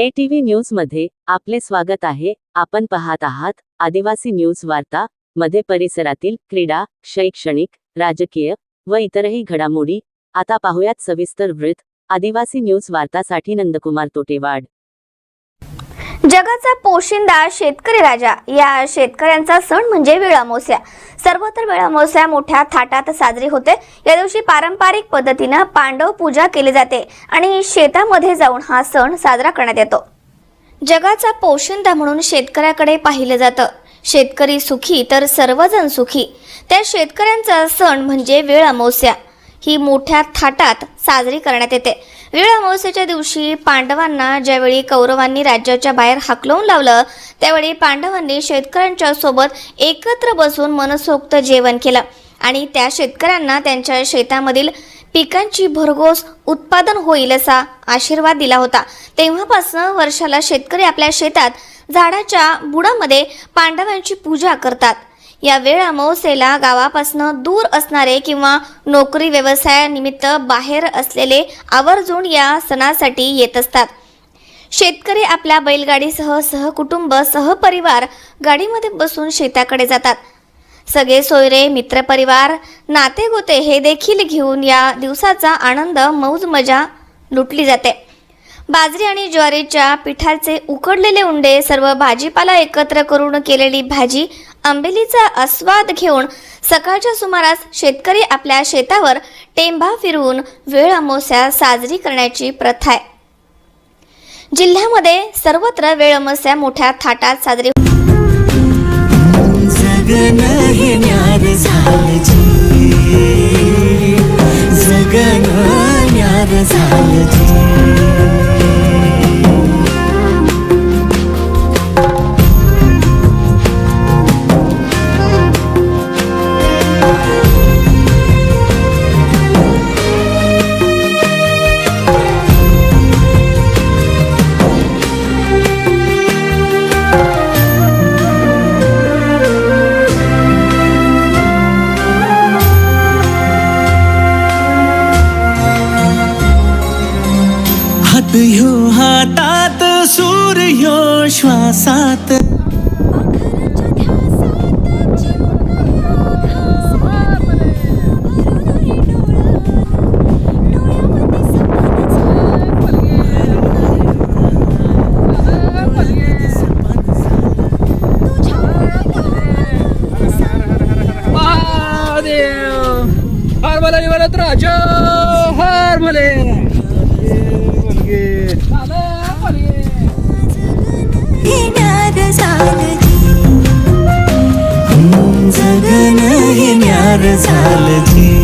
ATV news मध्ये आपले स्वागत आहे। आपण पाहत आहात आदिवासी न्यूज वार्ता मध्ये परिसरातील क्रीडा, शैक्षणिक, राजकीय व इतरही घडामोडी। आता पाहूयात सविस्तर वृत्त। आदिवासी न्यूज वार्तासाठी नंदकुमार तोटेवाड। जगाचा पोशिंदा शेतकरी राजा या शेतकऱ्यांचा सण म्हणजे वेळामोस्या। सर्वत्र वेळामोस्या मोठ्या थाटात साजरी होते। या दिवशी पारंपरिक पद्धतीने पांडव पूजा केली जाते आणि शेतामध्ये जाऊन हा सण साजरा करण्यात येतो। जगाचा पोशिंदा म्हणून शेतकऱ्याकडे पाहिलं जातं। शेतकरी सुखी तर सर्वजण सुखी। त्या शेतकऱ्यांचा सण म्हणजे वेळामोस्या ही मोठ्या थाटात साजरी करण्यात येते। वेळामोस्याच्या दिवशी पांडवांना ज्यावेळी कौरवांनी राज्याच्या बाहेर हाकलवून लावलं, त्यावेळी पांडवांनी शेतकऱ्यांच्या सोबत एकत्र बसून मनसोक्त जेवण केलं आणि त्या शेतकऱ्यांना त्यांच्या शेतामधील पिकांची भरघोस उत्पादन होईल असा आशीर्वाद दिला होता। तेव्हापासून वर्षाला शेतकरी आपल्या शेतात झाडाच्या बुडामध्ये पांडवांची पूजा करतात। या वेळामोस्येला गावापासून दूर असणारे किंवा नोकरी व्यवसायानिमित्त बाहेर असलेले आवर्जून या सणासाठी येत असतात। शेतकरी आपल्या बैलगाडीसह सहकुटुंब सहपरिवार गाडीमध्ये बसून शेताकडे जातात। सगळे सोयरे, मित्रपरिवार, नातेगोते हे देखील घेऊन या दिवसाचा आनंद मौज मजा लुटली जाते। बाजरी आणि ज्वारीच्या पिठाचे उकडलेले उंडे, सर्व भाजीपाला एकत्र करून केलेली भाजी, आंबेलीचा आस्वाद घेऊन सकाळच्या सुमारास शेतकरी आपल्या शेतावर टेंभा फिरवून वेळामोस्या साजरी करण्याची प्रथा आहे। जिल्ह्यामध्ये सर्वत्र वेळामोस्या मोठ्या थाटात साजरी ह्यो हातात सूर्यो श्वासात हर भले बोलत राजा हर भले जगन हे न्यार झालं जी।